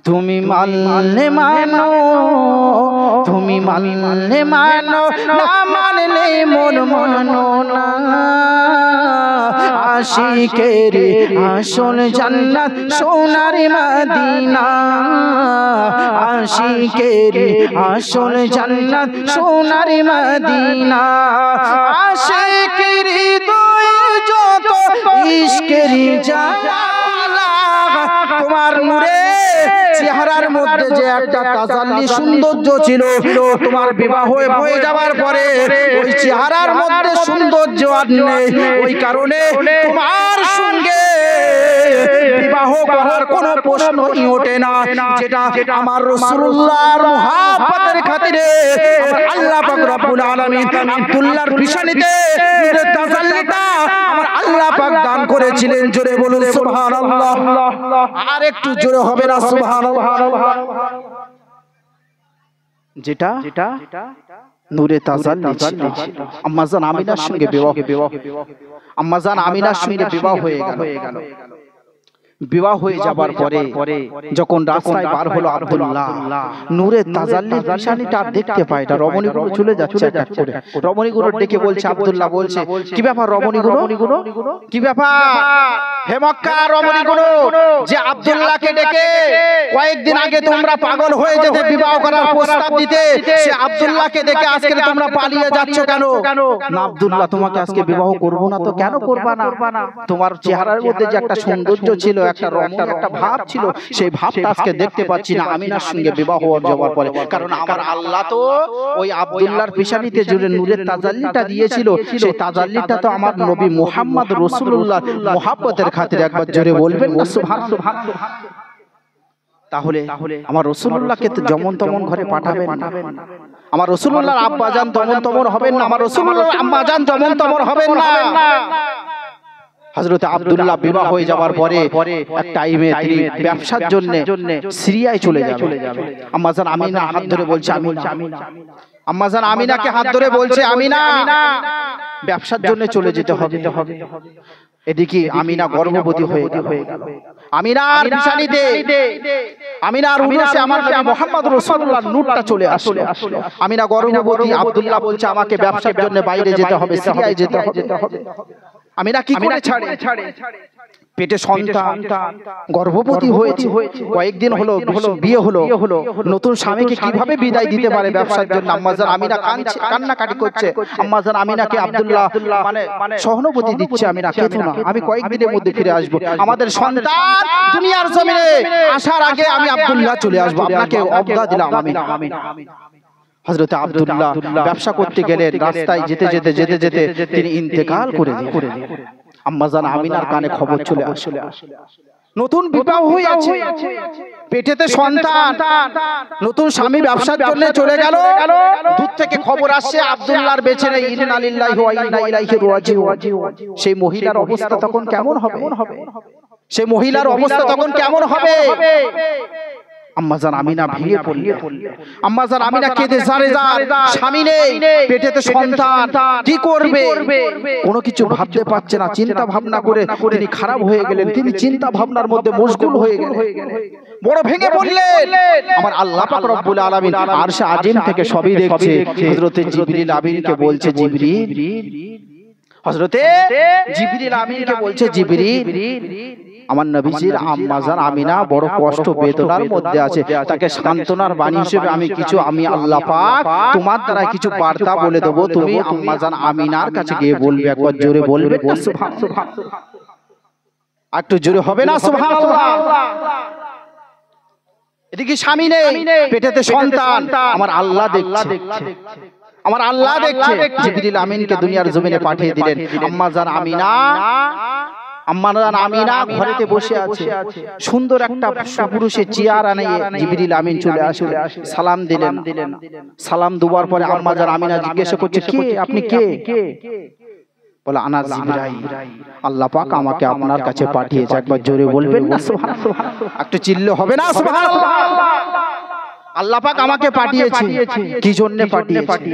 তুমি মানলে মানো, তুমি মানলে মানো, না মানলে মন মানো না। আশিকের আসল জান্নাত সোনার মদিনা, আশিকের আসল জান্নাত সোনার মদিনা। আশিকের হৃদয় যত ইশকের জ্বালা, তোমার নূরে চেহারার মধ্যে যে একটা তাজাল্লি সৌন্দর্য ছিল, তোমার বিবাহ হয়ে যাওয়ার পরে ওই চেহারার মধ্যে সৌন্দর্য আর নেই। ওই কারণে তোমার সঙ্গে বিবাহ করার কোনো প্রশ্নই ওঠে না। যেটা আমার রাসূলুল্লাহর মুহাব্বতের খাতিরে আমার আল্লাহ পাক রব্বুল আলামিন আব্দুল্লাহর পিছনেতে নূরের তাজাল্লিটা আমার আল্লাহ পাক দান করেছিলেন। জোরে বলুন সুবহানাল্লাহ। আর একটু জোরে হবে না সুবহানাল্লাহ। যেটা নূরে তাজাল্লি ছিল। আম্মাজান আমিনার সঙ্গে বিবাহ, আম্মাজান আমিনার সঙ্গে বিবাহ হয়ে গেল। বিবাহ হয়ে যাবার পরে যখন রাস্তায় বার হলো আব্দুল্লাহ, নূরে তাজাল্লির নিশানিটা দেখতে পায় না। রমণীগুলো চলে যাচ্ছে এক এক করে। রমণীগুলো ডেকে বলছে, আব্দুল্লাহ বলছে, কি ব্যাপার রমণীগুলো, কি ব্যাপার হে মক্কার রমণীগুলো, যে আব্দুল্লাহকে ডেকে কয়েকদিন আগে তোমরা পাগল হয়ে যেতে বিবাহ করার প্রস্তাব দিতে, সে আব্দুল্লাহকে ডেকে আজকে তোমরা পালিয়ে যাচ্ছ কেন? না আব্দুল্লাহ, তোমাকে আজকে বিবাহ করব না। তো কেন করবা না? তোমার চেহারার মধ্যে যে একটা সৌন্দর্য ছিল, একটা রমণ, একটা ভাব ছিল, সেই ভাবটা আজকে দেখতে পাচ্ছি না আমিনার সঙ্গে বিবাহ যাওয়ার পরে। কারণ আমার আল্লাহ তো ওই আব্দুল্লাহর পেশানিতে জুড়ে নূরের তাজাল্লিটা দিয়েছিল, সেই তাজাল্লিটা তো আমার নবী মুহাম্মদ রাসূলুল্লাহ মুহাব্বতের খাতিরে। একবার জোরে বলবেন না সুবহানাল্লাহ। তাহলে আমার রাসূলুল্লাহকে তো যেমন তেমন ঘরে পাঠাবেন না। আমার রাসূলুল্লাহর আব্বাজান যেমন তেমন হবেন না, আমার রাসূলুল্লাহর আম্মাজান যেমন তেমন হবেন না। হযরত আব্দুল্লাহ বিবাহ হয়ে যাওয়ার পরে এক টাইমে তিনি ব্যবসার জন্য সিরিয়ায় চলে যাবেন। আম্মাজান আমিনা হাত ধরে বলছে, আমিনা, আম্মাজান আমিনাকে হাত ধরে বলছে, আমিনা ব্যবসার জন্য চলে যেতে হবে। এদিকে আমিনা গর্ভবতী হয়ে গেল। আমিনার বিছানিতে, আমিনার উরুসে আমার নবী মুহাম্মদ রাসূলুল্লাহর নূরটা চলে আসলো। আমিনা গর্ভবতী। আব্দুল্লাহ বলছে, আমাকে ব্যবসার জন্য বাইরে যেতে হবে, সিরিয়ায় যেতে হবে। আমিনা কি করে ছাড়ে? পেটে সন্তান, গর্ভবতী হয়েছে, কয়েকদিন হলো বিয়ে হলো, নতুন স্বামীকে কিভাবে বিদায় দিতে পারে ব্যবসার জন্য? আম্মাজান আমিনা কান্নাকাটি করছে। আম্মাজান আমিনাকে আব্দুল্লাহ মানে সহানুভূতি দিচ্ছে, আমিনা কেঁদো না, আমি কয়েকদিনের মধ্যে ফিরে আসবো। আমাদের সন্তান দুনিয়ার জমিনে আসার আগে আমি আব্দুল্লাহ চলে আসবো, আপনাকে ওয়াদা দিলাম আমিনা। হযরত আব্দুল্লাহ ব্যবসা করতে গেলেন, রাস্তায় যেতে যেতে তিনি ইন্তেকাল করে দিলেন। আম্মাজান আমিনার কানে খবর চলে আসলো, নতুন বিবাহ হয়েছে, পেটেতে সন্তান, নতুন স্বামী ব্যবসার জন্য চলে গেল। দূর থেকে খবর আসছে আব্দুল্লাহর বেঁচে নেই। ইন্না লিল্লাহি ওয়া ইন্না ইলাইহি রাজিউন। সেই মহিলার অবস্থা তখন কেমন হবে? সেই মহিলার অবস্থা তখন কেমন হবে? আম্মাজান আমিনা ভেঙে পড়লেন। আম্মাজান আমিনা কেঁদে জারে স্বামী নেই, পেটেতে সন্তান, কি করবে কোনো কিছু ভাবতে পারছে না। চিন্তা ভাবনা করে তিনি খারাপ হয়ে গেলেন। তিনি চিন্তা ভাবনার মধ্যে মশগুল হয়ে গেলেন, বড় ভেঙে পড়লেন। আমার আল্লাহ পাক রব্বুল আলামিন আরশে আজিম থেকে সবই দেখছে। হযরতে জিবরিল আমিনকে বলছে, জিবরিল, হযরতে জিবরিল আমিনকে বলছে, জিবরিল, আমার নবীজির আম্মাজান আমিনা বড় কষ্ট বেদনার মধ্যে আছে, তাকে সান্ত্বনার বাণী হিসেবে আমি আল্লাহ পাক তোমার দ্বারা কিছু বার্তা বলে দেব, তুমি আম্মাজান আমিনার কাছে গিয়ে বলবে। একবার জোরে বলবে না সুবহানাল্লাহ? একটু জোরে হবে না সুবহানাল্লাহ? এদিকে স্বামী নেই, পেটেতে সন্তান, আমার আল্লাহ দেখছে, আমার আল্লাহ দেখছে। জিবরিল আমিনকে দুনিয়ার জমিনে পাঠিয়ে দিলেন। আম্মাজান আমিনা, আম্মাজান আমিনা ঘরেতে বসে আছে। সুন্দর একটা পুরুষের চেয়ার আনিয়ে জিবরিল আমিন চলে আসলেন, সালাম দিলেন। সালাম দেওয়ার পরে আম্মাজান আমিনা জিজ্ঞাসা করছে, কে আপনি? কে? বলে, আনা জিবরাইল, আল্লাহ পাক আমাকে আপনার কাছে পাঠিয়েছে। একবার জোরে বলবেন না সুবহানাল্লাহ? একটু চিল্লে হবে না সুবহানাল্লাহ? আল্লাহ পাক আমাকে পাঠিয়েছে। কি জন্য পাঠিয়েছে?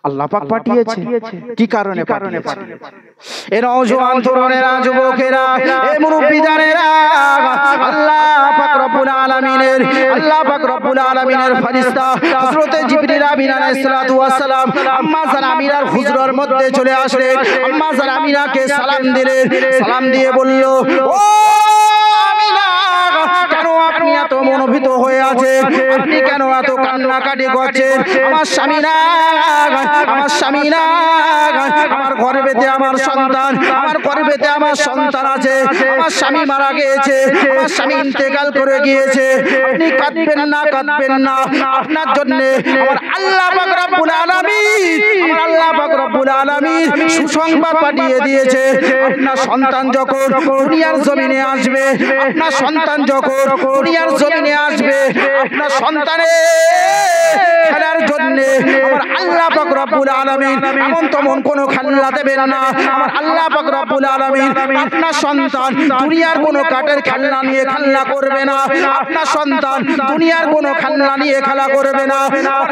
আল্লাহ পাক পাঠিয়েছে, কি কারণে পাঠিয়েছে? এ নওজোয়ান তরুণেরা, যুবকেরা, এ মুরব্বি জানেরা, আল্লাহ পাক রব্বুল আলামিনের আল্লাহ পাক রব্বুল আলামিনের ফেরেশতা হযরত জিবরিল আমিন আলাইহিস সালাতু ওয়াস সালাম আম্মা জান আমিনার হুজরার মধ্যে চলে আসলেন। আম্মা জান আমিনাকে সালাম দিলেন। সালাম দিয়ে বলল, ও আমিনা, কেন আপনি এত মনোভীত হয়ে আছেন? আপনি কেন এত কান্নাকাটি করছেন? আমার স্বামী না, আমার স্বামী না, আমার গর্ভেতে আমার সন্তান, আমার গর্ভেতে আমার সন্তান আছে। আমার স্বামী মারা গিয়েছে, আমার স্বামী ইন্তেকাল করে গিয়েছে। আপনি কাঁদবেন না, কাঁদবেন না। আপনার জন্য আমার আল্লাহ পাক রব্বুল আলামিন, আমার আল্লাহ পাক রব্বুল আলামিন সুসংবাদ পাঠিয়ে দিয়েছে। আপনার সন্তান যখন দুনিয়ার জমিনে আসবে, আপনার সন্তান যখন দুনিয়ার জমিনে আসবে, আপনার সন্তানের খেলার জন্য আমার আল্লাহ পাক রব্বুল আলামিন এমন তেমন কোনো খেলনা দেবেন না। আমার আল্লাহ পাক রব্বুল আলামিন আপনার সন্তান দুনিয়ার কোনো কাঠের খেলনা নিয়ে খেলনা করবে না। আপনার সন্তান দুনিয়ার কোনো খেলনা নিয়ে খেলা করবে না।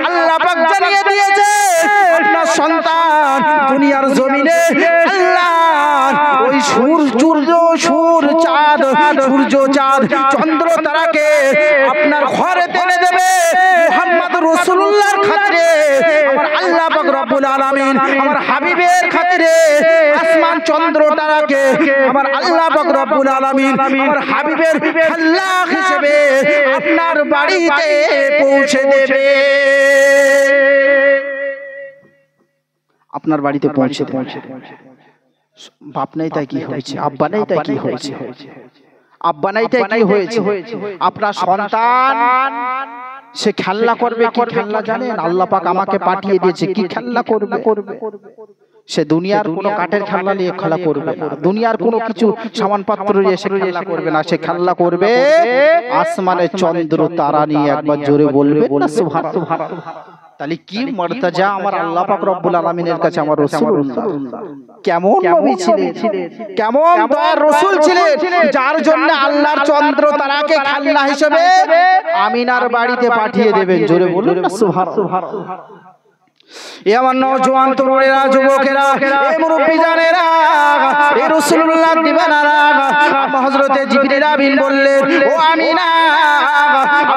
আল্লাহ পাক জানিয়ে দিয়েছে, আপনার সন্তান দুনিয়ার জমিনে আল্লাহ ওই সূর্য চাঁদ চন্দ্র তারাকে আপনার ঘরে টেনে দেবে মুহাম্মদ রাসূলুল্লাহর খাতিরে। আমার আল্লাহ পাক রব্বুল আলামিন আমার হাবিবের খাতিরে আসমান চন্দ্র তারাকে আমার আল্লাহ পাক রব্বুল আলামিন আমার হাবিবের আল্লাহ হিসেবে আপনার বাড়িতে পৌঁছে দেবে। আপনার বাড়িতে পৌঁছে দেবে। বাপ নাই তাই কি হয়েছে? আব্বা নাই তাই কি হয়েছে? আব্বা নাই তাই কি হয়েছে? আপনার সন্তান সে খেলনা করবে। কি খেলনা জানেন? আল্লাহ পাক আমাকে পাঠিয়ে দিয়েছে। কি খেলনা করবে? সে দুনিয়ার কোনো কাঠের খেলনা নিয়ে খেলা করবে না। দুনিয়ার কোনো কিছু সামানপত্র নিয়ে সে খেলনা করবে না। সে খেলনা করবে আসমানে চন্দ্র তারা নিয়ে। একবার জোরে বলবে না সুবহানাল্লাহ। তাহলে কি মর্যাদা আমার আল্লাহ পাক রব্বুল আলামিনের কাছে আমার রাসূলুল্লাহ। কেমন নবী ছিলেন, কেমন দয়ার রাসূল ছিলেন, যার জন্য আল্লাহর চন্দ্র তারাকে খেলনা হিসেবে আমিনার বাড়িতে পাঠিয়ে দেবেন। জোরে বলুন না সুবহানাল্লাহ। এ আমার নওজোয়ান তরুণেরা, যুবকেরা, এই মুরব্বি জানেরা, এই রাসূলুল্লাহ দিবানারা, হযরতে জিবরিল আমিন বললেন, ও আমিনা,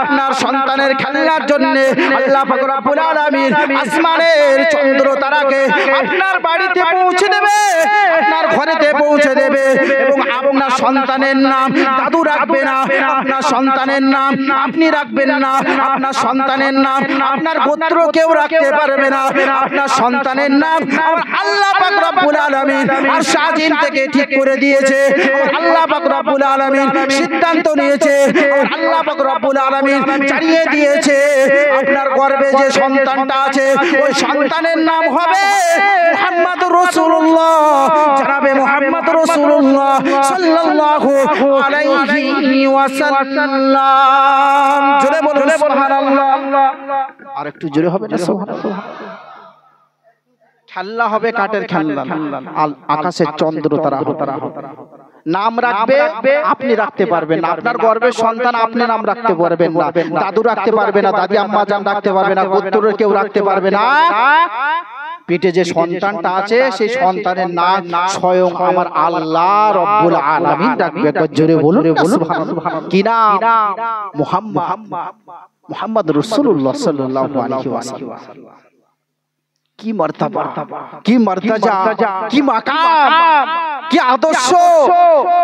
আপনার সন্তানের খেলনার জন্য আল্লাহ পাক রব্বুল আলামিন আসমানের চন্দ্র তারাকে আপনার বাড়িতে পৌঁছে দেবে, আপনার ঘরেতে পৌঁছে দেবে। এবং আপনার সন্তানের নাম দাদু রাখবে না, আপনার সন্তানের নাম আপনি রাখবেন না, আপনার সন্তানের নাম আপনার গোত্র কেউ রাখতে পারবে না। আপনার সন্তানের নাম আল্লাহ পাক রব্বুল আলামিন আরশ আজিম থেকে ঠিক করে দিয়েছে। আল্লাহ পাক রব্বুল আলামিন সিদ্ধান্ত নিয়েছে, আল্লাহ পাক রব্বুল আলামিন জানিয়ে দিয়েছে, আপনার গর্ভে যে সন্তানটা আছে ওই সন্তানের নাম হবে মুহাম্মদুর রাসূলুল্লাহ, জনাবে মুহাম্মদ রাসূলুল্লাহ সাল্লাল্লাহু আলাইহি ওয়াসাল্লাম। জোরে বলুন সুবহানাল্লাহ। আর একটু জোরে হবে না সুবহানাল্লাহ। খেলনা হবে কাঠের খেলনা, আকাশের চন্দ্র তারা নাম রাখবে আপনি রাখতে পারবেন না। আপনার গর্ভের সন্তান আপনি নাম রাখতে পারবেন না, দাদু রাখতে পারবে না, দাদি আম্মা জান রাখতে পারবে না, গোত্রের কেউ রাখতে পারবে না। পেটে যে সন্তানটা আছে সেই সন্তানের নাম স্বয়ং আমার আল্লাহ রব্বুল আলামিন রাখবে। একবার জোরে বলুন সুবহানাল্লাহ। কি নাম? মুহাম্মদ রাসূলুল্লাহ সাল্লাল্লাহু আলাইহি ওয়াসাল্লাম। কি মর্তবা, কি মর্যাদা, কি মাকাম, কি আদর্শ,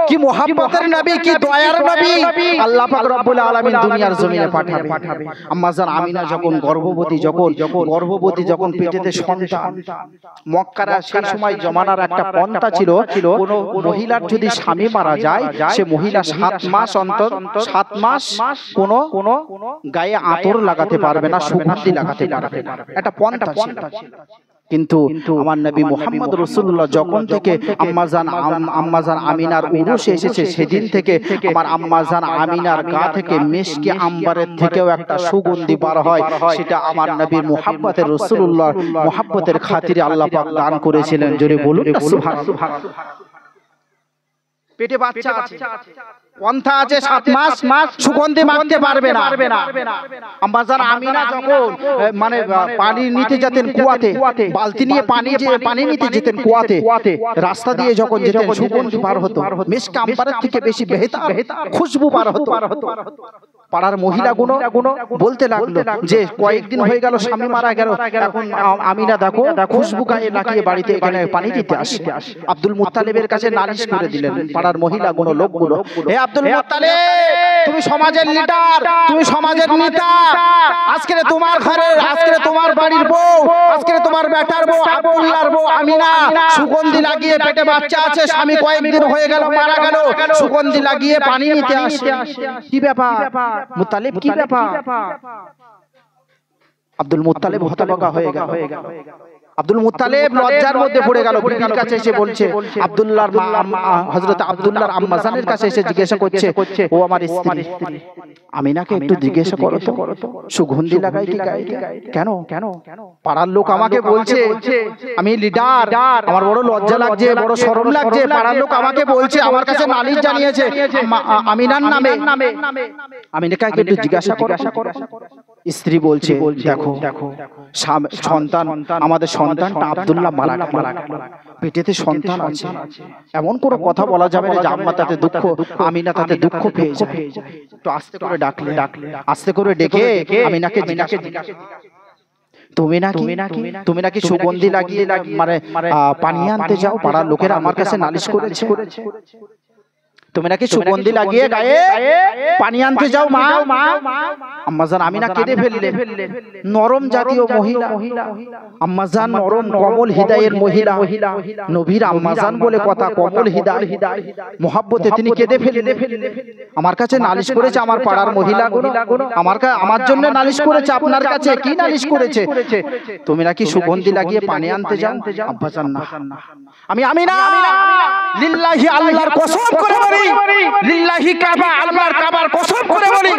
কি মুহাব্বতের নবী, কি দয়ার নবী আল্লাহ পাক রব্বুল আলামিন দুনিয়ার জমিনে পাঠাবে। আম্মা জান আমিনা যখন গর্ভবতী যখন পেটেতে সন্তান, মক্কার সেই সময় জমানার একটা পন্থা ছিল, কোন মহিলার যদি স্বামী মারা যায় সে মহিলা 7 মাস অন্তর 7 মাস কোন গায়ে আতর লাগাতে পারবে না, সুগন্ধি লাগাতে পারবে না। একটা পন্থা ছিল। কিন্তু আমার নবী মুহাম্মদ রাসূলুল্লাহ যখন থেকে আম্মাজান আমিনার উরুসে এসেছে সেদিন থেকে আমার আম্মাজান আমিনার গা থেকে মিশকে আম্বারের থেকেও একটা সুগন্ধি বার হয়। সেটা আমার নবীর মুহাব্বতের রাসূলুল্লাহর মুহাব্বতের খাতিরে আল্লাহ পাক দান করেছিলেন। জোরে বলুন সুবহানাল্লাহ। পেটে বাচ্চা আছে, পন্থা আছে, 7 মাস সুগন্ধি মাখতে পারবে না। আম্মাজান আমিনা যখন মানে পানি নিতে যেতেন কুয়াতে, বালতি নিয়ে পানি নিতে যেতেন কুয়াতে, রাস্তা দিয়ে যখন যেতেন সুগন্ধি বার হতো, মিশক আম্বারের থেকে বেশি বেহতার খুশবু বার হতো। পাড়ার মহিলাগুলো বলতে লাগলো যে কয়েকদিন হয়ে গেল স্বামী মারা গেল, এখন আমিনা দেখো খুশবু গায়ে লাগিয়ে বাড়িতে এখানে পানি দিতে আসে। আব্দুল মুত্তালিবের কাছে নালিশ করে দিলেন পাড়ার মহিলাগুলো, লোকগুলো, হে আব্দুল মুত্তালিব, তুমি সমাজের লিডার, তুমি সমাজের নেতা, আজকে তোমার ঘরের, আজকে তোমার বাড়ির বউ, আজকে তোমার বেটার বউ আব্দুল্লাহর বউ আমিনা সুগন্ধি লাগিয়ে পেটে বাচ্চা আছে, স্বামী কয়েকদিন হয়ে গেল মারা গেল, সুগন্ধি লাগিয়ে পানি নিতে আসে। কি ব্যাপার মুত্তালিব, কি ব্যাপার? আব্দুল মুত্তালিব হতভম্ব হয়ে গেল। আব্দুল মুত্তালিব লজ্জার মধ্যে পড়ে গেল, বিবির কাছে এসে বলছে, আব্দুল্লাহর মা হযরত আব্দুল্লাহর আম্মা জানের কাছে এসে জিজ্ঞাসা করছে, ও আমার স্ত্রী আমিনাকে একটু জিজ্ঞাসা করো তো সুগন্ধি লাগাই কি গায়ে? কেন? পাড়ার লোক আমাকে বলছে আমি লিডার, আমার বড় লজ্জা লাগছে, বড় শরম লাগছে, পাড়ার লোক আমাকে বলছে, আমার কাছে নালিশ জানিয়েছে আমিনার নামে, আমিনাকে একটু জিজ্ঞাসা করো। স্ত্রী বলছে, দেখো সন্তান, আমাদের সন্তানটা আব্দুল্লাহ মারা গেল, পেটেতে সন্তান আছে, এমন কোনো কথা বলা যাবে না যে আম্মা তাতে দুঃখ, আমিনা তাতে দুঃখ পেয়ে যায়। একটু আস্তে করে ডাকলে, আস্তে করে ডেকে আমিনাকে জিজ্ঞাসা, তুমি নাকি সুগন্ধি লাগিয়ে মানে পানি আনতে যাও, পাড়ার লোকেরা আমার কাছে নালিশ করেছে, তুমি নাকি সুগন্ধি লাগিয়ে গায়ে পানি আনতে যাও মা? আম্মাজান আমিনা কেঁদে ফেললে। নরম জাতীয় মহিলা, আম্মাজান নরম কমল হৃদয়ের মহিলা, নবীর আম্মাজান বলে কথা, কমল হৃদয়, মোহাব্বতে তিনি কেঁদে ফেললে। আমার কাছে নালিশ করেছে আমার পাড়ার মহিলাগুলো, আমার জন্য নালিশ করেছে, আপনার কাছে কি নালিশ করেছে? তুমি নাকি সুগন্ধি লাগিয়ে পানি আনতে যাও। আব্বাজান না, আমি আমিনা লিল্লাহি আল্লাহর কসম করে বলি, লিল্লাহি কাবা আল্লাহর কাবার কসম করে বলি,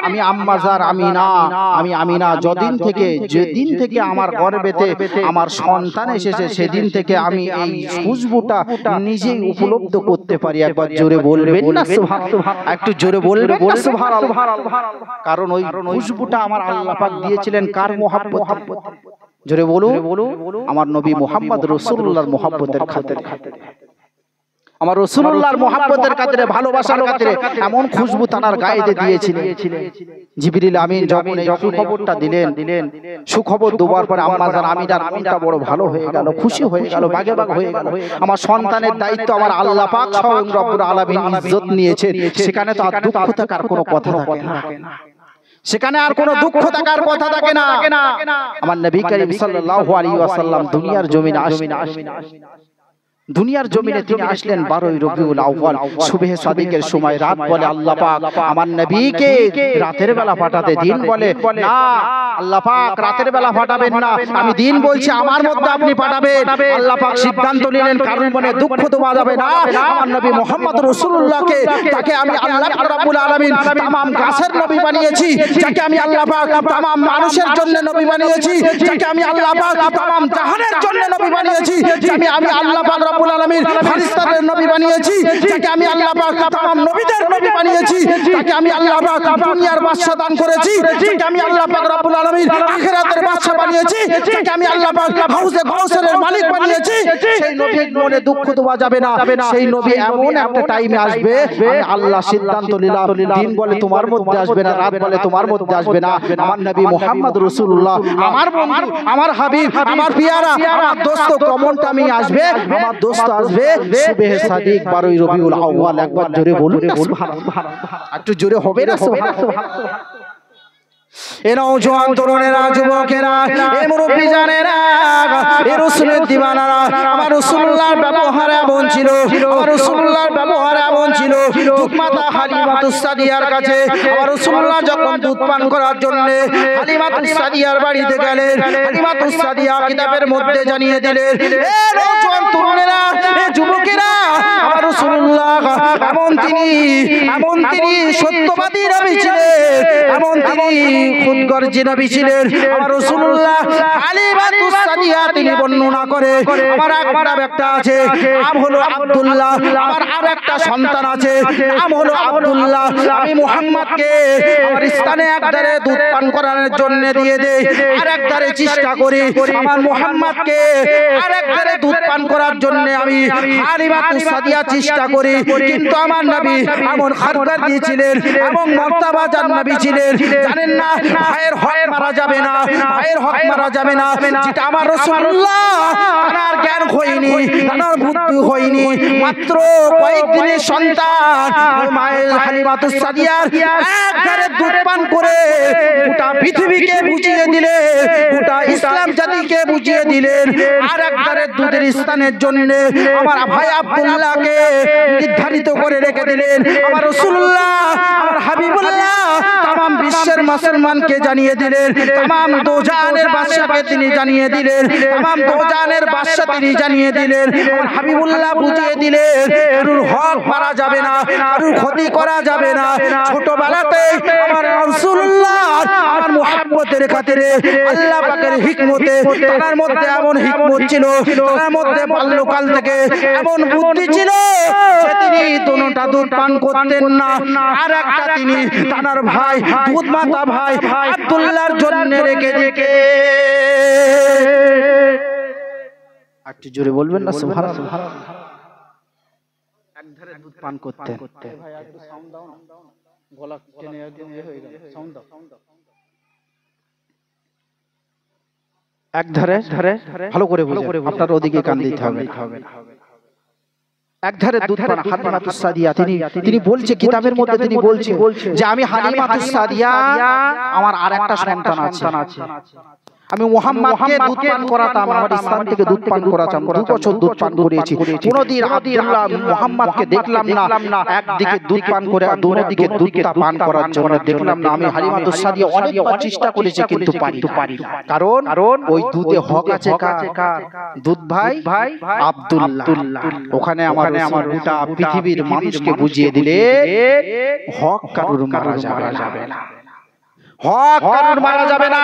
আমি আম্মাজার আমি আমিনা যেদিন থেকে আমার গর্ভেতে আমার সন্তান এসেছে, সেদিন থেকে আমি এই খুশবুটা নিজেই উপলব্ধ করতে পারি। একবার জোরে বলবেন না সুবহানাল্লাহ? একটু জোরে বলবেন না সুবহানাল্লাহ? কারণ ওই খুশবুটা আমার আল্লাহ পাক দিয়েছিলেন কার মহব্বত? জোরে বলুন, আমার নবী মুহাম্মদ রাসূলুল্লাহর মহব্বতের খাতিরে, আমার রাসূলুল্লাহর মহব্বতের খাতিরে, ভালোবাসার খাতিরে এমন খুশবু তার গায়ে দিয়েছিলেন। জিবরিল আমিন যখন এই সুখবরটা দিলেন, সুখবর দেওয়ার পরে আম্মাজান আমিনার মনটা বড় ভালো হয়ে গেল, খুশি হয়ে গেল, বাগে হয়ে গেল। আমার সন্তানের দায়িত্ব আমার আল্লাহ পাক স্বয়ং রব্বুল আলামিন ইজ্জত নিয়েছেন, সেখানে তো আর দুঃখ থাকার কোনো কথা থাকে না, সেখানে আর কোনো দুঃখ থাকার কথা থাকে না। আমার নবী করিম সাল্লাল্লাহু আলাইহি ওয়াসাল্লাম দুনিয়ার জমিনে তিনি আসলেন 12 রবিউল আউয়াল সুবহে সাদিকের সময়। রাত বলে আল্লাহ পাক আমার নবীকে রাতের বেলা পাঠাতে, দিন বলে না আল্লাহ পাক রাতের বেলা পাঠাবেন না, আমি দিন বলছি আমার মধ্যে আপনি পাঠাবেন। আল্লাহ পাক সিদ্ধান্ত নিলেন কারণ মনে দুঃখ দেওয়া যাবে না, আমার নবী মুহাম্মদ রাসূলুল্লাহকে, তাকে আমি আল্লাহ রাব্বুল আলামিন तमाम গাছের নবী বানিয়েছি, যাকে আমি আল্লাহ পাক तमाम মানুষের জন্য নবী বানিয়েছি, যাকে আমি আল্লাহ পাক तमाम জাহানের জন্য নবী বানিয়েছি, যাকে আমি আল্লাহ পাক রব্বুল আলামিন ফেরেশতাদের নবী বানিয়েছি, যাকে আমি আল্লাহ পাক तमाम নবীদের নবী বানিয়েছি, যাকে আমি আল্লাহ পাক দুনিয়ার বাদশা দান করেছি, যাকে আমি আল্লাহ পাক রব্বুল আলামিন আখিরাতের বাদশা বানিয়েছি, যাকে আমি আল্লাহ পাক হাউজে কাউসারের মালিক বানিয়েছি। সেই নবীর মনে দুঃখ দেওয়া যাবে না, সেই নবী এমন একটা টাইমে আসবে, আমি আল্লাহ সিদ্ধান্ত নিলাম, দিন বলে তোমার মধ্যে আসবে না, রাত বলে তোমার মধ্যে আসবে না। আমার নবী মুহাম্মদ রাসূলুল্লাহ, আমার বন্ধু, আমার হাবিব, আমার পিয়ারা, আমার দোস্ত কমনটা আমি আসবে, আমার দোস্ত আসবে সুবহে সাদিক 12 রবিউল আউয়াল। একবার জোরে বলুন না সুবহানাল্লাহ? একটু জোরে হবে না সুবহানাল্লাহ? এ নওজোয়ান তরুণেরা, যুবকেরা, এ মুরব্বি জানেরা, এ রাসূলের দিওয়ানারা, আমার রাসূলুল্লাহর ব্যবহার এমন ছিল, আমার রাসূলুল্লাহর ব্যবহার এমন ছিল। দুধমাতা হালিমাতুস সাদিয়ার কাছে আমার রাসূলুল্লাহ যখন দুধ পান করার জন্য হালিমাতুস সাদিয়ার বাড়িতে গেলেন, হালিমাতুস সাদিয়া কিতাবের মধ্যে জানিয়ে দিলেন, এ নওজোয়ান তরুণেরা, এ যুবকেরা, আমার রাসূলুল্লাহ এমন তিনি সত্যবাদী নবী ছিলেন, এমন তিনি খুদগর্জি নবী ছিলেন আমার রাসূলুল্লাহ হালিমাতুস সাদিয়া তিনি বর্ণনা করে আমার একটা আছে নাম হলো আব্দুল্লাহ আমার আরেকটা সন্তান আছে নাম হলো আব্দুল্লাহ আমি মুহাম্মদকে আমার স্থানে একধারে দুধ পান করানোর জন্য দিয়ে দেই আরেকধারে চেষ্টা করি আমার মুহাম্মদকে আরেকধারে দুধ পান করার জন্য আমি হালিমাতুস সাদিয়া চেষ্টা করি কিন্তু আমার নবী এমন খাদর দিয়েছিলেন এবং মর্তবাজান নবী ছিলেন জানেন না ভাইয়ের হক মারা যাবে না ভাইয়ের হক মারা যাবে না যেটা আমার রাসূলুল্লাহ তার জ্ঞান হয়নি তার বুদ্ধি হয়নি মাত্র কয়েকদিনের সন্তান মায়ের হালিমাতুস সাদিয়ার একবারে দুধ পান করে গোটা পৃথিবীকে বুঝিয়ে দিলেন গোটা ইসলাম জাতিকে বুঝিয়ে দিলেন আর একবারে দুধের স্থানের জন্য আমার ভাই আব্দুল্লাহকে নির্ধারিত করে রেখে দিলেন আমার রাসূলুল্লাহ আমার হাবিবুল্লাহ तमाम বিশ্বের মুসলমানকে জানিয়ে দিলেন तमाम দোজানের বাদশাকে তিনি জানিয়ে দিলেন तमाम দোজানের বাদশা তিনি জানিয়ে দিলেন আমার হাবিবুল্লাহ বুঝিয়ে দিলেন কারোর হক মারা যাবে না কারোর ক্ষতি করা যাবে না ছোটবেলাতেই আমার রাসূলুল্লাহ আমার মুহাব্বতের খাতিরে আল্লাহ পাকের হিকমতে তার মধ্যে এমন হিকমত ছিল তার মধ্যে বাল্যকাল থেকে এমন বুদ্ধি ছিল যে তিনি দুটোটা দুধ পান করতেন না আর একটা তিনি তার ভাই দুধ মাতা ভাই আব্দুল্লাহর জন্য রেখে রেখে একটু জোরে বলবেন না সুবহানাল্লাহ একধারে দুধ পান করতেন ভাই একটু সাউন্ড দাও না গলা টেনে একদম হয়ে গেল সাউন্ড দাও একধারে ভালো করে বুঝুন আপনার ওদিকে কান দিতে হবে একধারে দুধ পান হালিমাতুস সাদিয়া তিনি বলছে কিতাবের মধ্যে তিনি বলছে যে আমি হালিমাতুস সাদিয়া আমার আরেকটা সন্তান আছে আমি মুহাম্মদকে দুধ পান করাতাম আমার স্থান থেকে দুধ পান করাতাম 2 বছর দুধ পান করেছি কোনদিন আব্দুল্লাহ মুহাম্মদকে দেখলাম না একদিকে দুধ পান করে আর অন্যদিকে দুধটা পান করার জন্য দেখলাম না আমি হালিমাতুস সাদিয়া অনেকবার চেষ্টা করেছি কিন্তু পারি কারণ ওই দুধে হক আছে কার দুধ ভাই আব্দুল্লাহ ওখানে আমার গোটা পৃথিবীর মানুষকে বুঝিয়ে দিলে হক কারোর মারা যাবে না হক কারোর মারা যাবে না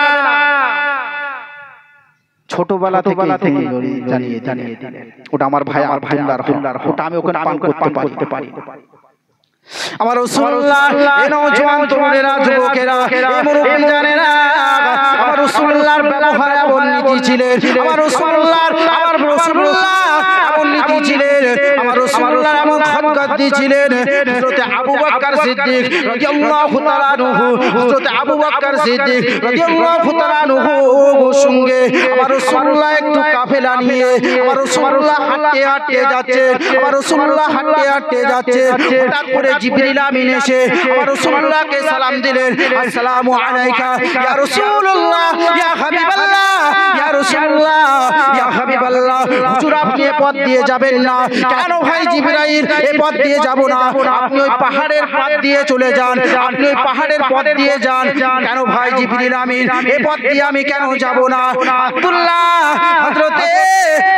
ছোটবেলা থেকে জানিয়ে দিলেন ওটা আমার ভাই আব্দুল্লাহর ওটা আমি ওখানে পান করতে পারি আমার রাসূলুল্লাহ এই নওজোয়ান তরুণেরা যুবকেরা এই মুরব্বি জানেরা আমার রাসূলুল্লাহর ব্যবহার এমন নীতি ছিলেন আমার রাসূলুল্লাহ এমন নীতি ছিলেন আমার রাসূলুল্লাহ এমন খাদগাদ্দি ছিলেন হযরত আবু বকর সিদ্দিক রাদিয়াল্লাহু তাআলা আনহু হযরত আবু বকর সিদ্দিক রাদিয়াল্লাহু তাআলা আনহু সঙ্গে আমার রাসূলুল্লাহ একটু কাফেলা নিয়ে আমার রাসূলুল্লাহ হাঁটতে যাচ্ছে আমার রাসূলুল্লাহ হাঁটতে যাচ্ছে হঠাৎ করে জিবরিল আমিন এসে আমার রাসূলুল্লাহকে সালাম দিলেন আসসালামু আলাইকা ইয়া রাসূলুল্লাহ ইয়া হাবিবাল্লাহ ইয়া রাসূলুল্লাহ ইয়া হাবিবাল্লাহ হুজুর আপনি এই পথ দিয়ে যাবেন না কেন ভাই জিবরাইল এই পথ দিয়ে যাব না আপনি ওই পাহাড়ের পথ দিয়ে চলে যান আপনি ওই পাহাড়ের পথ দিয়ে যান কেন ভাই জিবরিল আমিন এই পথ দিয়ে আমি কেন যাব না আব্দুল্লাহ হযরতে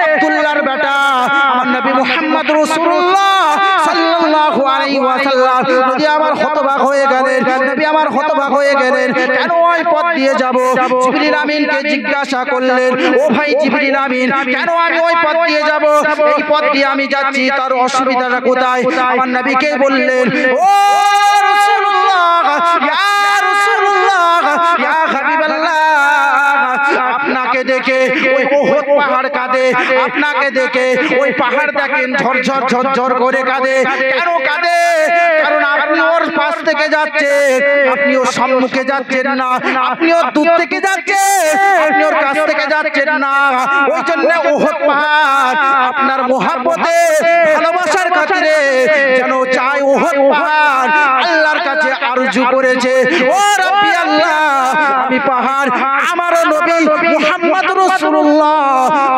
আব্দুল্লাহর বেটা আমার নবী মুহাম্মদ রাসূলুল্লাহ সাল্লাল্লাহু আলাইহি ওয়াসাল্লাম নবী আমার হতবাক হয়ে গেলেন নবী আমার হতবাক হয়ে গেলেন কেন ওই পথ দিয়ে যাব জিবরিল আমিনকে জিজ্ঞাসা করলেন ও ভাই জিবরিল আমিন কেন আমি ওই পথ দিয়ে যাব এই পথ দিয়ে আমি যাচ্ছি তার অসুবিধাটা কোথায় আমার নবীকে বললেন ও রাসূলুল্লাহ ইয়া রাসূলুল্লাহ ইয়া হাবিবাল্লাহ আপনাকে দেখে ওই উহুদ পাহাড় কাঁদে আপনাকে দেখে ওই পাহাড় দেখেন ঝরঝর করে কাঁদে কেন কাঁদে কারণ আপনি ওর পাশ থেকে যাচ্ছেন আপনি ওর সম্মুখে যাচ্ছেন না আপনি ওর দূর থেকে যাচ্ছেন আপনি ওর কাছ থেকে যাচ্ছেন না ওই জন্য উহুদ পাহাড় আপনার মুহাব্বতে ভালোবাসার খাতিরে যেন চাই উহুদ পাহাড় আল্লাহর কাছে আরজু করেছে ও রাব্বি আল্লাহ আমি পাহাড় আমার নবী মুহাম্মদ রাসূলুল্লাহ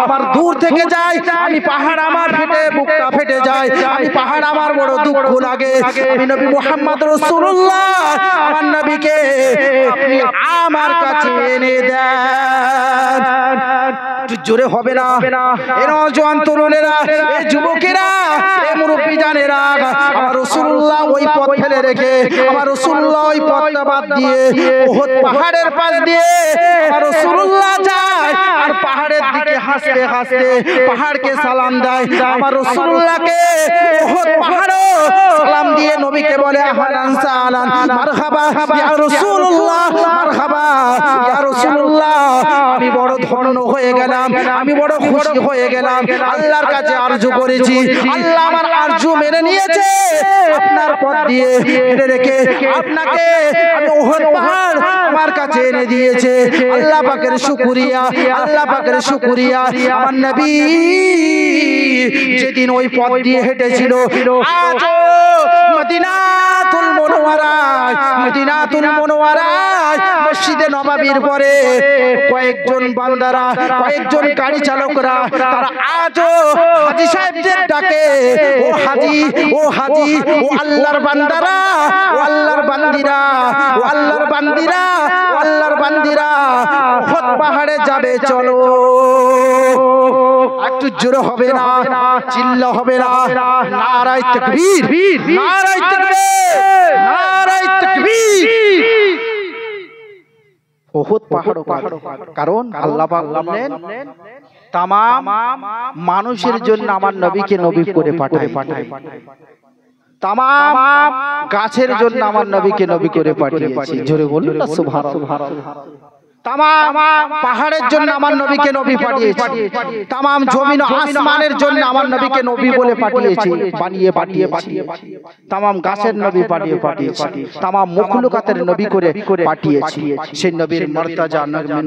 আমার দূর থেকে যায় আমি পাহাড় আমার বুকটা ফেটে যায় আমি পাহাড় আমার বড় দুঃখ লাগে আমি নবী মুহাম্মদ রাসূলুল্লাহ আমার নবীকে আপনি আমার কাছে এনে দেন জোরে হবে না। এ নওজোয়ান তরুণেরা, এ যুবকেরা, এ মুরব্বি জানেরা, আমার রাসূলুল্লাহ ওই পথ ফেলে রেখে, আমার রাসূলুল্লাহ ওই পথটা বাদ দিয়ে উহুদ পাহাড়ের পাশ দিয়ে আমার রাসূলুল্লাহ যায় আর পাহাড়ের দিকে হাসতে হাসতে পাহাড়কে সালাম দেয়। আমার রাসূলুল্লাহকে উহুদ পাহাড়ও সালাম দিয়ে নবীকে বলে আহলান সালান মারহাবা ইয়া রাসূলুল্লাহ, মারহাবা ইয়া রাসূলুল্লাহ। আমি বড় ধন্য হয়ে গেলাম, আমি বড় খুশি হয়ে গেলাম। আল্লাহর কাছে আরজু করেছি, আল্লাহ আমার আরজু মেনে নিয়েছে। আপনার পথ দিয়ে হেঁটে রেখে আপনাকে আমি উহুদ পাহাড় আমার কাছে এনে দিয়েছে। আল্লাহ পাকের শুকরিয়া, আল্লাহ পাকের শুকরিয়া। আমার নবী যেদিন ওই পথ দিয়ে হেঁটেছিল, আজও মদিনাতুল মুনাওয়ারায়, মদিনাতুল মুনাওয়ারায় মসজিদে নববীর পরে কয়েকজন বান্দারা, কয়েকজন গাড়ি চালকরা, তারা আজও হাজী সাহেবদের ডাকে, ও হাজী, ও হাজী, ও আল্লাহর বান্দারা, ও আল্লাহর বান্দিরা, ও আল্লাহর বান্দিরা, ও আল্লাহর বান্দিরা, উহুদ পাহাড়ে যাবে চলো। একটু জোরে হবে না, চিল্লা হবে না, নারায়ে তাকবীর, নারায়ে তাকবীর, নারায়ে তাকবীর। উহুদ পাহাড়, কারণ আল্লাহ পাক বললেন তামাম মানুষের জন্য আমার নবীকে নবী করে পাঠায়। তামাম গাছের জন্য আমার নবীকে নবী করে পাঠিয়েছি। জোরে বলুন না সুবহানাল্লাহ। তামাম পাহাড়ের জন্য আমার নবীকে নবী পাঠিয়েছি, তামাম জমিন ও আসমানের জন্য আমার নবীকে নবী বলে পাঠিয়েছি, বানিয়ে পাঠিয়েছি। তামাম গাছের নবী পাঠিয়েছি, তামাম মখলুকাতের নবী করে পাঠিয়েছি। সেই নবীর মর্যাদা,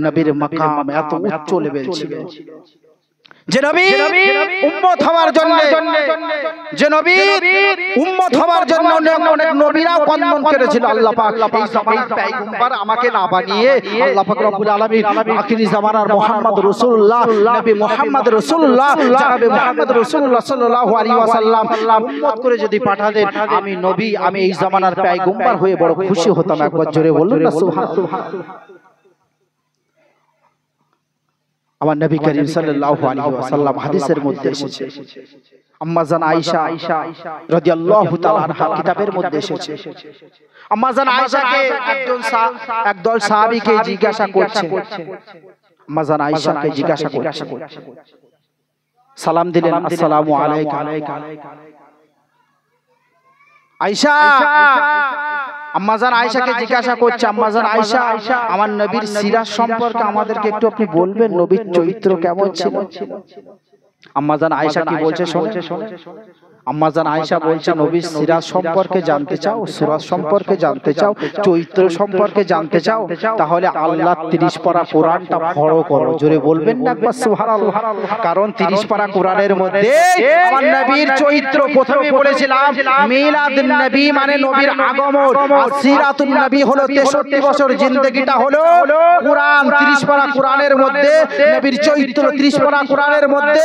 নবীর মাকাম এত উচ্চ লেভেল ছিল যে নবী উম্মত হওয়ার জন্য, যে নবী উম্মত হওয়ার জন্য অনেক নবীরাও কন্দন করেছিল। আল্লাহ পাক এই জামানার পয়গম্বর আমাকে না বানিয়ে আল্লাহ পাক রব্বুল আলামিন আখিরি জামানার মুহাম্মদ রাসূলুল্লাহ, নবী মুহাম্মদ রাসূলুল্লাহ, জনাবে মুহাম্মদ রাসূলুল্লাহ সাল্লাল্লাহু আলাইহি ওয়াসাল্লাম উম্মত করে যদি পাঠাতেন, আমি নবী, আমি এই জামানার পয়গম্বর হয়ে বড় খুশি হতাম। একবার জোরে বলুন না সুবহানাল্লাহ। আমার নবী করিম সাল্লাল্লাহু আলাইহি ওয়াসাল্লাম হাদিসের মধ্যে এসেছে, আম্মা জান আয়েশা রাদিয়াল্লাহু তাআলা আনহা কিতাবের মধ্যে এসেছে। আম্মা জান আয়েশাকে একদল সাহাবীকে জিজ্ঞাসা করছে, আম্মা জান আয়েশাকে জিজ্ঞাসা করছে, সালাম দিলেন, আসসালামু আলাইকা। আয়েশা, আম্মা জান আয়েশাকে জিজ্ঞাসা করছে, আম্মা জান আয়েশা, আমার নবীর সিরাত সম্পর্কে আমাদেরকে একটু আপনি বলবেন, নবীর চরিত্র কেমন ছিল? আম্মা জান আয়েশা কি বলছে শুনে, আম্মা জান আয়েশা বলছে, নবীর সিরাত সম্পর্কে জানতে চাও, সুরাত সম্পর্কে জানতে চাও, চরিত্র সম্পর্কে জানতে চাও, তাহলে আল্লাহ 30 পারা কোরআনটা পড়ো করো। জোরে বলবেন না একবার সুবহানাল্লাহ। কারণ 30 পারা কোরআনের মধ্যে আমার নবীর চরিত্র প্রথমে বলেছিলাম, মিলাদুন নবী মানে নবীর আগমন, আর সিরাতুন নবী হলো 63 বছর জিন্দেগিটা হলো কোরআন। 30 পারা কোরআনের মধ্যে নবীর চরিত্র, 30 পারা কোরআনের মধ্যে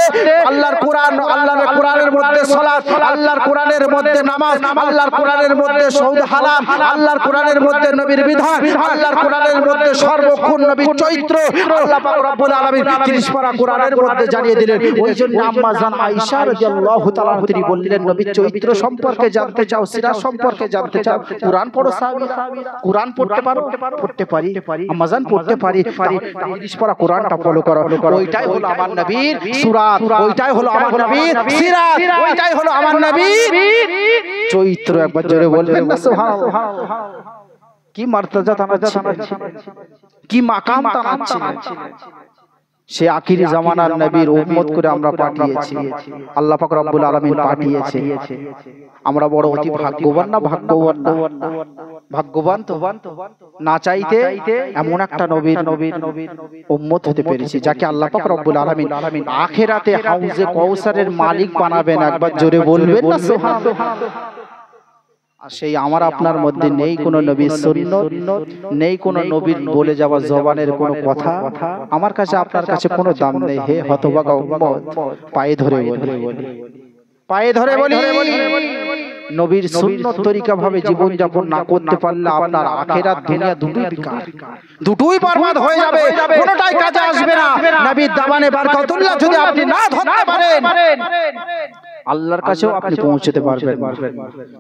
আল্লাহর কোরআন, আল্লাহর কোরআনের মধ্যে সালাত, আল্লাহর কোরআনের মধ্যে নামাজ, আল্লাহর কোরআনের মধ্যে সৌদ হালাল, আল্লাহর কোরআনের মধ্যে নবীর বিধান, আল্লাহর কোরআনের মধ্যে সর্বক্ষণ নবীর চরিত্র আল্লাহ পাক রব্বুল আলামিন 30 পারা কোরআনের মধ্যে জানিয়ে দিলেন। ওই জন্য আম্মা জান আয়েশা রাদিয়াল্লাহু তাআলা তিনি বললেন, নবীর চরিত্র সম্পর্কে জানতে চাও, সিরাত সম্পর্কে জানতে চাও, কোরআন পড়ো। সাহাবীরা কোরআন পড়তে পারো? পড়তে পারি আম্মা জান, পড়তে পারি। 30 পারা কোরআনটা ফলো করো, ওইটাই হলো আমার নবীর সুরাত, ওইটাই হলো আমার নবীর সিরাত, ওইটাই হলো আমার নবীর চরিত্র। একবার জোরে বলবেন না সুবহানাল্লাহ। কি মর্যাদা তানাচ্ছি, কি মাকাম তানাচ্ছি। সে আখিরি জামানার নবীর উম্মত করে আমরা পাঠিয়েছি, আল্লাহ পাক রব্বুল আলামিন পাঠিয়েছে। আমরা বড় অতি ভাগ্যবান না? ভাগ্যবান না? ভাগ্যবান তো না চাইতে এমন একটা নবীর উম্মত হতে পেরেছি যাকে আল্লাহ পাক রব্বুল আলামিন আখিরাতে হাউজে কাউসারের মালিক বানাবেন। একবার জোরে বলবেন না সুবহানাল্লাহ। আর সেই আমার আপনার মধ্যে নেই কোনো নবীর সুন্নাত, নেই কোনো নবীর বলে যাওয়া জবানের কোনো কথা। আমার কাছে আপনার কাছে কোনো দাম নেই। হে হতভাগা উম্মত, পায়ে ধরে বলি, পায়ে ধরে বলি, নবীর সুন্নত তরিকা ভাবে জীবন যাপন না করতে পারলে আপনার আখিরাত দুনিয়া দুটোই বেকার, দুটোই বরবাদ হয়ে যাবে, কোনোটাই কাজে আসবে না। নবীর দামানে বারকাতুল্লাহ যদি আপনি না ধরতে পারেন, আল্লাহর কাছেও আপনি পৌঁছতে পারবেন।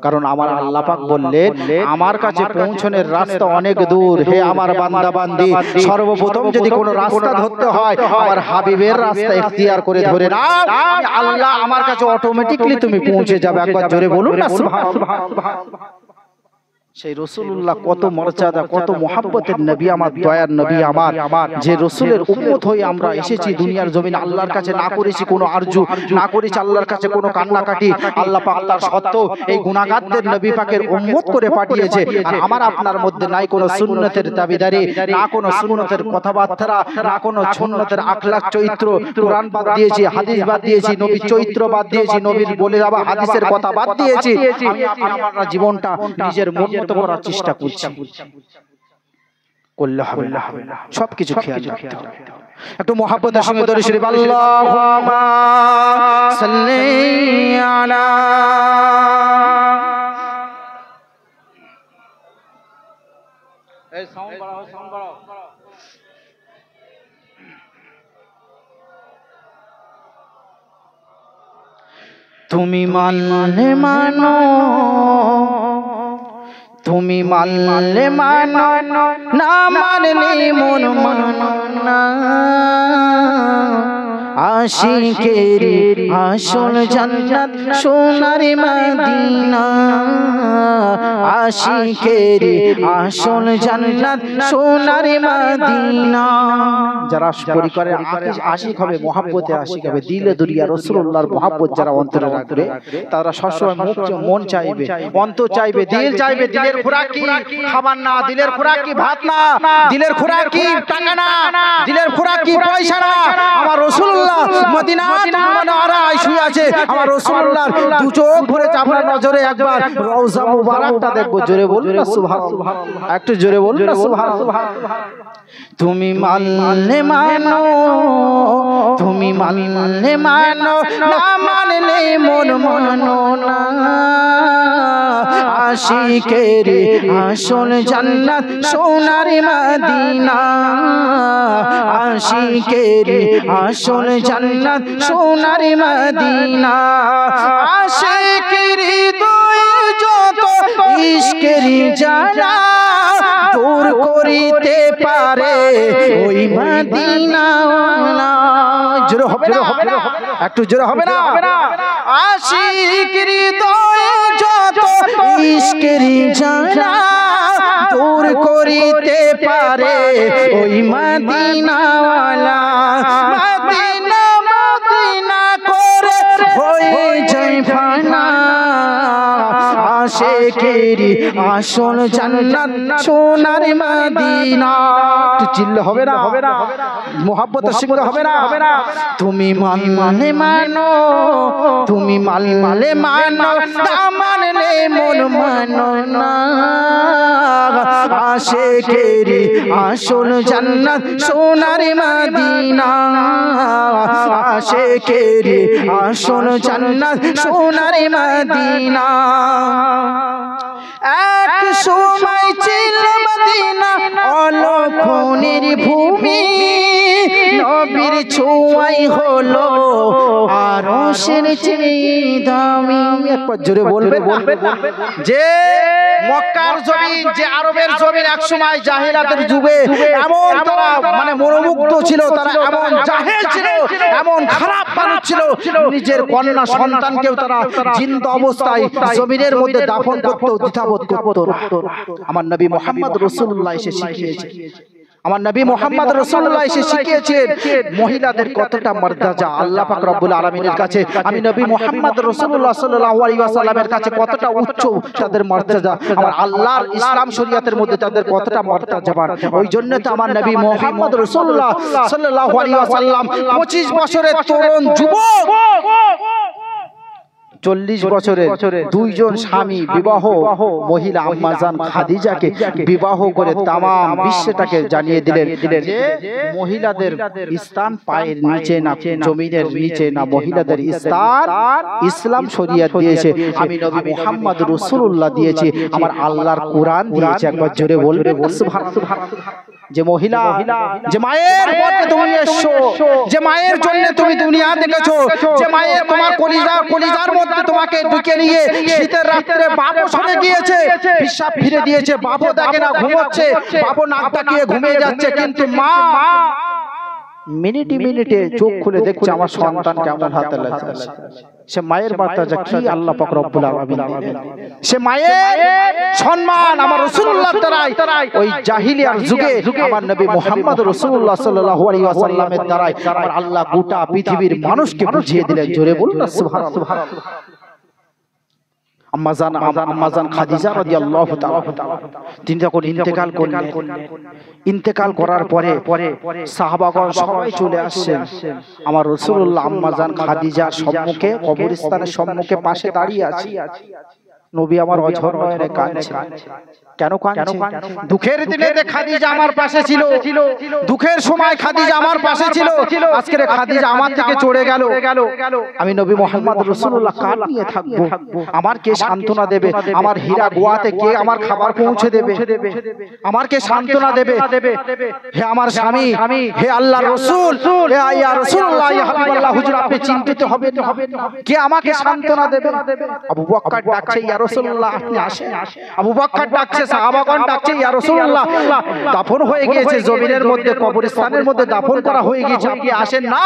কারণ আমার আল্লাহ পাক বললেন, আমার কাছে পৌঁছনের রাস্তা অনেক দূর। হে আমার বান্দা বান্দি, সর্বপ্রথম যদি কোনো রাস্তা ধরতে হয়, আমার হাবিবের রাস্তা ইখতিয়ার করে ধরে নাও, আল্লাহ আমার কাছে অটোমেটিকলি তুমি পৌঁছে যাবে। একবার জোরে বলুন না সুবহানাল্লাহ। সেই রাসূলুল্লাহ কত মর্যাদা, কত মুহাব্বতের নবী, আমার দয়ার নবী, আমার যে রাসূলের উম্মত হয়ে আমরা এসেছি দুনিয়ার জমিনে। আল্লাহর কাছে না করেছি কোনো আরজু, না করেছি আল্লাহর কাছে কোনো কান্নাকাটি। আল্লাহ পাক তার সত্ত্বেও এই গুনাহগারদের নবী পাকের উম্মত করে পাঠিয়েছে। আর আমার আপনার মধ্যে নাই কোনো সুন্নতের দাবিদারি, না কোনো সুন্নতের কথাবার্তা, না কোনো সুন্নতের আখলাক চরিত্র। কোরআন বাদ দিয়েছি, হাদিস বাদ দিয়েছি, নবীর চরিত্র বাদ দিয়েছি, নবীর বলে যাওয়া হাদিসের কথা বাদ দিয়েছি। আমি আপনার জীবনটা নিজের মন করার চেষ্টা করছি, করলে হবে না, সবকিছু খেয়াল রাখতে হবে। একটু মুহাব্বতের সঙ্গে দরুদ শরীফ আল্লাহুম্মা সাল্লি আলা এই সাউন্ড বাড়াও, সাউন্ড বাড়াও। তুমি মানলে মানো, তুমি মানলে মানো, না মানলে মন মানো না। আশিকের আসল জান্নাত সোনার মদিনা, আশিকের আসল জান্নাত সোনার মদিনা। যারা পরিবারে আশিক হবে, মুহাব্বতে আশিক হবে, দিলে দুনিয়া রাসূলুল্লাহর মুহাব্বত যারা অন্তরে রাখবে, তারা সবসময় মন চাইবে, অন্তর চাইবে, দিল চাইবে। দিলের খোরাক কি? খাবার না। দিলের খোরাক কি? ভাত না। দিলের খোরাক কি? টাকা না। দিলের খোরাক কি? পয়সা না। আমার রাসূলুল্লাহ মদিনার মুনাওয়ারায় শুয়ে আছে, আমার রাসূলুল্লাহর দু চোখ ভরে আপনার নজরে একবার রওজা মুবারকটা দেখবো। জোরে বলুন না সুবহানাল্লাহ, একটু জোরে বলুন না সুবহানাল্লাহ। তুমি মানলে মানো, তুমি মানলে মানো, না মানলে মন মানো না। আশিকের আসল জান্নাত সোনার মদিনা, আশিকের আসল জান্নাত সোনার মদিনা। আশিকের হৃদয় যত ইশকের জ্বালা দূর করিতে পারে ওই মদিনা। জোরে হবে না? একটু জোরে হবে না? আশিকের হৃদয় যত ইশকের জ্বালা দূর করিতে পারে ওই মদিনাওয়ালা। মদিনা মদিনা করে হয়ে যায় ফানা, আশিকের আসল জান্নাত সোনার মদিনা। একটু চিল্লা হবে না? মুহাব্বতের সঙ্গে হবে না? তুমি মানলে মানো, তুমি মানলে মানো, না মানলে মন মানো না। আশিকের আসল জান্নাত সোনার মদিনা, আশিকের আসল জান্নাত সোনার মদিনা। এক সময় ছিল মদিনা অলক্ষণের ভূমি, নবীর ছোঁয়াই হলো আরশের চেয়ে দামি। একবার জোরে বলবে যে মক্কার জমিন, যে আরবের জমিন এক সময় জাহেলাতের যুগে এমন তারা মানে মনোমুগ্ধ ছিল, তারা এমন জাহেল ছিল, এমন খারাপ মানুষ ছিল, নিজের কন্যা সন্তানকেও তারা জিন্দা অবস্থায় জমিনের মধ্যে দাফন করতে দ্বিধাবোধ করত। আমার নবী মুহাম্মদ রাসূলুল্লাহ এসে শিখিয়েছে, আমার নবী মুহাম্মদ রাসূলুল্লাহ এসে শিখিয়েছেন মহিলাদের কতটা মর্যাদা। আল্লাহ পাক রব্বুল আলামিনের কাছে আমি নবী মুহাম্মদ রাসূলুল্লাহ সাল্লাল্লাহু আলাইহি ওয়াসাল্লামের কাছে কতটা উচ্চ তাদের মর্যাদা, আমার আল্লাহর ইসলাম শরীয়তের মধ্যে তাদের কতটা মর্যাদা। ওই জন্য তো আমার নবী মুহাম্মদ রাসূলুল্লাহ সাল্লাল্লাহু আলাইহি ওয়াসাল্লাম 25 বছরের তরুণ যুবক 40 বছরের দুইজন স্বামী বিবাহ মহিলা আম্মাজান খাদিজাকে বিবাহ করে তাম বিশ্বটাকে জানিয়ে দিলেন যে মহিলাদের স্থান পায়ের নিচে না, জমিনের নিচে না, মহিলাদের স্থান ইসলাম শরীয়ত দিয়েছে, আমি নবী মুহাম্মদ রাসূলুল্লাহ দিয়েছি, আমার আল্লাহর কোরআন দিয়েছে। একবার জোরে বলবেন সুবহানাল্লাহ। যে মহিলা, যে মায়ের পথে তুমি এসছো, যে মায়ের জন্য তুমি দুনিয়া দেখেছো, যে মায়ের তোমার কলিজার মধ্যে তোমাকে ঢুকে নিয়ে শীতের রাত্রে বাপও সরে গিয়েছে, পিশাব ফিরে দিয়েছে, বাপও দেখে না, ঘুমোচ্ছে, বাপও নাক ডাকিয়ে ঘুমিয়ে যাচ্ছে, কিন্তু মা মিনিটে মিনিটে চোখ খুলে দেখছে আমার সন্তান কেমন হাতে লাগছে। সে মায়ের বার্তা কি আল্লাহ পাক রব্বুল আলামিন দিলেন, সে মায়ের সম্মান আমার রাসূলুল্লাহ দ্বারাই ওই জাহিলিয়ার যুগে আমার নবী মুহাম্মদ রাসূলুল্লাহ সাল্লাল্লাহু আলাইহি ওয়াসাল্লামের দ্বারাই আমার আল্লাহ গোটা পৃথিবীর মানুষকে বুঝিয়ে দিলেন। জোরে বলুন সুবহানাল্লাহ। আম্মাজান খাদিজা রাদিয়াল্লাহু তাআলা তিনি যখন ইন্তেকাল করলেন, ইন্তেকাল করার পরে সাহাবাগণ সবাই চলে আসছেন, আমার রাসূলুল্লাহ আম্মাজান খাদিজার সম্মুখে কবরস্থানের সম্মুখে পাশে দাঁড়িয়ে আছে। নবী আমার অঝর নয়নে কাঁদছে। কেন কাঁদছে? দুঃখের দিনে খাদিজা আমার পাশে ছিল, দুঃখের সময় খাদিজা আমার পাশে ছিল, আজকে খাদিজা আমার থেকে চলে গেল, আমি নবী মুহাম্মদ রাসূলুল্লাহ কার নিয়ে থাকবো? আমার কে সান্ত্বনা দেবে? আমার হীরা গোয়াতে কে আমার খাবার পৌঁছে দেবে? আমার কে সান্ত্বনা দেবে? হে আমার স্বামী, হে আল্লাহর রাসূল, হে ইয়া রাসূলুল্লাহ, ইয়া হাবিবাল্লাহ, হুজুর আপনি চিন্তিত হবেন না, কে আমাকে সান্ত্বনা দেবে? আবু বকর ডাকছে, ইয়া রাসূলুল্লাহ আপনি আসেন। আবু বকর ডাকছে, সাহাবাগণ ডাকছে, ইয়া রাসূলুল্লাহ দাফন হয়ে গিয়েছে জমিনের মধ্যে, কবরস্থানের মধ্যে দাফন করা হয়ে গিয়েছে, আপনি আসেন না।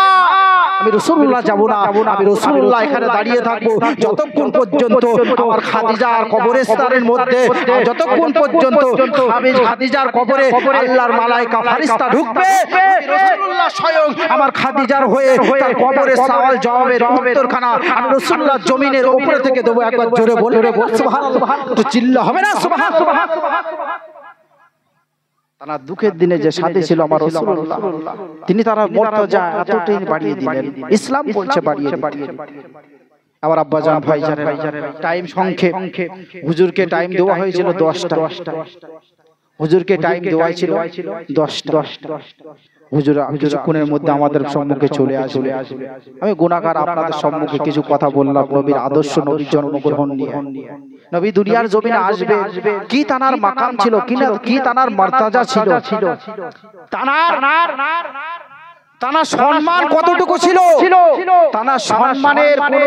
আমি রাসূলুল্লাহ যাব না, আমি রাসূলুল্লাহ এখানে দাঁড়িয়ে থাকবো যতক্ষণ পর্যন্ত আমার খাদিজার কবরস্থানের মধ্যে, যতক্ষণ পর্যন্ত খাদিজার কবরে আল্লাহর মালায়েকা ফেরেশতা ঢুকবে, রাসূলুল্লাহ স্বয়ং আমার খাদিজার হয়ে তার কবরের সওয়াল জবাবের উত্তরখানা আমি রাসূলুল্লাহ জমিনের উপরে থেকে দেব। একবার জোরে বলে সুবহানাল্লাহ, তো চিল্লা হবে না সুবহানাল্লাহ। তারা দুঃখের দিনে যে সাথে ছিল আমার রাসূলুল্লাহ, তিনি তারা মর্যাদা এতটাই বাড়িয়ে দিলেন, ইসলাম বলছে বাড়িয়ে দিলেন। আবার আব্বাজান ভাইজানেরা, টাইম সংক্ষেপ, হুজুরকে টাইম দেওয়া হয়েছিল 10টা, হুজুরকে টাইম দেওয়া ছিল 10টা। হুজুর কিছুক্ষণের মধ্যে আমাদের সম্মুখে চলে আসবে। আমি গুনাহগার আপনাদের সম্মুখে কিছু কথা বললাম নবীর আদর্শ, নবীর জন্মগ্রহণ নিয়ে। নবী দুনিয়ার জমিনে আসবে, কি তানার মাকাম ছিল, কি তানার মর্যাদা ছিল, তানার সম্মান কতটুকু ছিল, তানার সম্মানের কোনো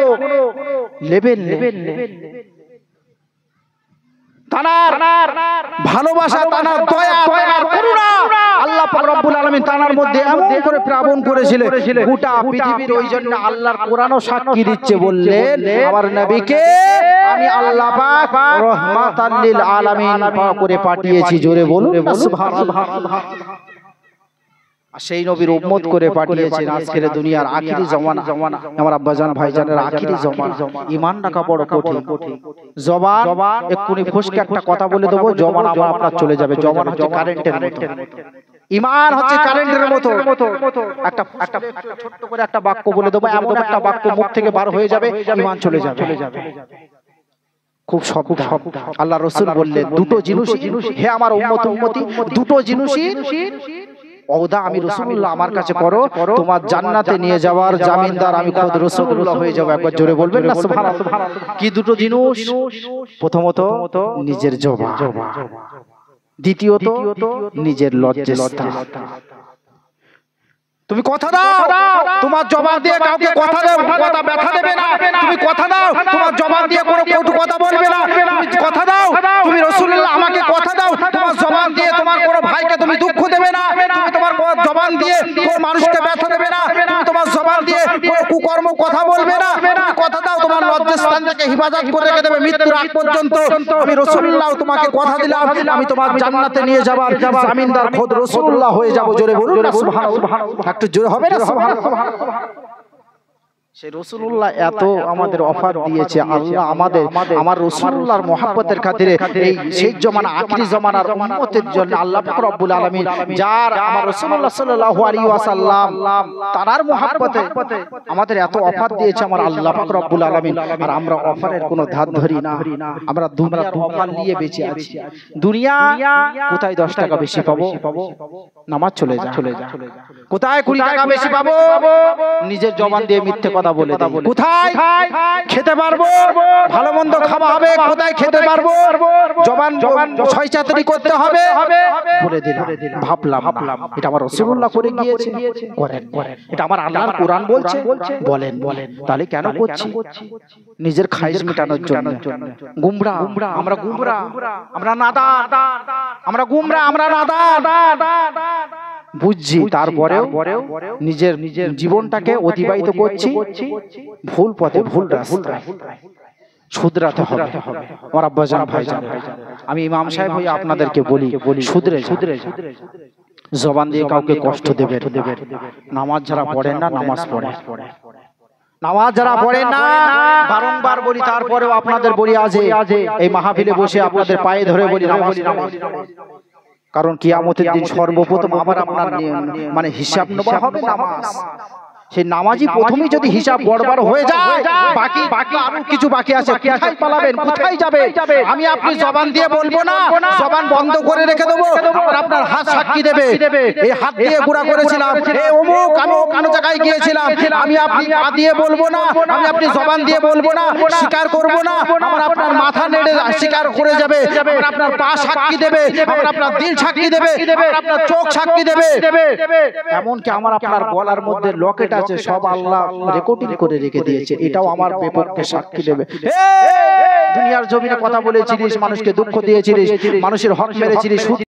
লেভেল নেই, তানার ভালোবাসা, তানার দয়া, তানার করুণা আল্লাহ পাক রব্বুল আলামিন তানার মধ্যে এমন করে প্লাবন করেছিলেন গোটা পৃথিবীর। ওই জন্য আল্লাহর কোরআনও সাক্ষী দিচ্ছে, বললেন আমার নবীকে আমি আল্লাহ পাক রহমাতাল লিল আলামিন করে পাঠিয়েছি। জোরে বলুন সুবহানাল্লাহ। সেই নবীর উম্মত করে পাঠিয়েছেন আজকের দুনিয়ার আখিরি জামানা, আমার আব্বাজান ভাইজানের আখিরি জামানা। ঈমান রাখা বড় কঠিন। জবান এক্ষুনি ফসকে একটা কথা বলে দেবো, জবান আবার আপনার চলে যাবে। জবান হচ্ছে কারেন্টের মতো, ঈমান হচ্ছে কারেন্টের মতো। একটা ছোট্ট করে একটা বাক্য বলে দেবো, এমন একটা বাক্য মুখ থেকে বার হয়ে যাবে, ঈমান চলে যাবে। খুব শব্দ। আল্লাহ রাসূল বললেন দুটো জিনিস, হে আমার উম্মতি, দুটো জিনিসই ওদা আমি রাসূলুল্লাহ আমার কাছে করো, তোমার জান্নাতে নিয়ে যাওয়ার জামিনদার আমি খোদ রাসূলুল্লাহ হয়ে যাব। একবার জোরে বলবেন না সুবহানাল্লাহ। কি দুটো জিনিস? প্রথমত নিজের জবান, দ্বিতীয়ত নিজের লজ্জাস্থান। তুমি কথা দাও, তোমার জবান দিয়ে কাউকে কথা দাও, কথা ব্যথা দেবে না। তুমি কথা দাও, তোমার জবান দিয়ে কোনো কটু কথা বলবে না। তুমি কথা দাও, তুমি রাসূলুল্লাহ আমাকে কথা দাও, তোমার জবান দিয়ে তোমার কোনো ভাইকে তুমি দুঃখ দেবে না। তুমি তোমার জবান দিয়ে কোনো মানুষকে ব্যথা দেবে না। তুমি তোমার জবান দিয়ে কোনো কুকর্ম কথা বলবে না। তুমি কথা দাও, তোমার লজ্জাস্থান থেকে হিফাজত করে রেখে দেবে মৃত্যুর আগ পর্যন্ত। আমি রাসূলুল্লাহ তোমাকে কথা দিলাম, আমি তোমার জান্নাতে নিয়ে যাবার জামিনদার খোদ রাসূলুল্লাহ হয়ে যাব। জোরে বলুন না সুবহানাল্লাহ। একটু জোরে হবে না সুবহানাল্লাহ। সেই রাসূলুল্লাহ এত আমাদের অফার দিয়েছে, আল্লাহ আমাদের আমার রাসূলুল্লাহর মহব্বতের খাতিরে এই শেষ জামানা আখিরি জামানার উম্মতের জন্য আল্লাহ পাক রব্বুল আলামিন যার আমার রাসূলুল্লাহ সাল্লাল্লাহু আলাইহি ওয়াসাল্লাম তার মহব্বতে আমাদের এত অফার দিয়েছে আমার আল্লাহ পাক রব্বুল আলামিন। আর আমরা অফারের কোনো ধার ধরি না, আমরা দুনিয়ার অফার নিয়ে বেঁচে আছি। দুনিয়া কোথায় 10 টাকা বেশি পাবো, নামাজ চলে যা। কোথায় 20 টাকা বেশি পাবো, নিজের জবান দিয়ে মিথ্যে কথা বলে দেব। কোথায় খেতে পারবো, ভালো মন্দ খাওয়া হবে, কোথায় খেতে পারবো, জবান ছয়চাতুরি করতে হবে বলে দিলাম। ভাবলাম এটা আমার রাসূলুল্লাহ করে গিয়েছে, করেন। এটা আমার আল্লাহর কোরআন বলছে, বলেন। তাহলে কেন করছি? নিজের খাইশ মেটানোর জন্য। গুমরা, আমরা গুমরা, আমরা নাদান, আমরা গুমরা, আমরা নাদান বুঝছি। তারপরেও নিজের জীবনটাকে অতিবাহিত করছি ভুল পথে, ভুল রাস্তায়। শুধরাতে হবে আমার আব্বাজান ভাইজান। আমি ইমাম সাহেব হয়ে আপনাদেরকে বলি, শুধরে জবান দিয়ে কাউকে কষ্ট দেবে। নামাজ যারা পড়েন না, নামাজ পড়ে, নামাজ যারা পড়েন না, বারংবার বলি, তারপরেও আপনাদের বলি আজ এই মাহফিলে বসে আপনাদের পায়ে ধরে বলি নামাজ। কারণ কিয়ামতের দিন সর্বপ্রথম আবার আপনার মানে হিসাব নেওয়া হবে নামাজ। সেই নামাজি প্রথমেই যদি হিসাব গড়বড় হয়ে যায়, বাকি আরো কিছু বাকি আছে, কোথায় পালাবেন, কোথায় যাবে? আমি আপনি জবান দিয়ে বলবো না, জবান বন্ধ করে রেখে দেবো, আর আপনার হাত সাক্ষী দেবে। এই হাত দিয়ে গুড়া করেছিলাম, এই অমুক আমি কোন জায়গায় গিয়েছিলাম, আমি আপনি পা দিয়ে বলবো না, আমি আপনি জবান দিয়ে বলবো না, স্বীকার করবো না। আমার আপনার মাথা নেড়ে স্বীকার করে যাবে, আমার আপনার পা সাক্ষী দেবে, আমার আপনার দিল সাক্ষী দেবে, আমার আপনার চোখ সাক্ষী দেবে। এমনকি আমার আপনার গলার মধ্যে লকেট আছে, সব আল্লাহ রেকর্ডিং করে রেখে দিয়েছে, এটাও আমার বিপক্ষে সাক্ষী দেবে। দুনিয়ার জমিনে কথা বলেছিলিস, মানুষকে দুঃখ দিয়েছিলিস, মানুষের হক মেরেছিলিস,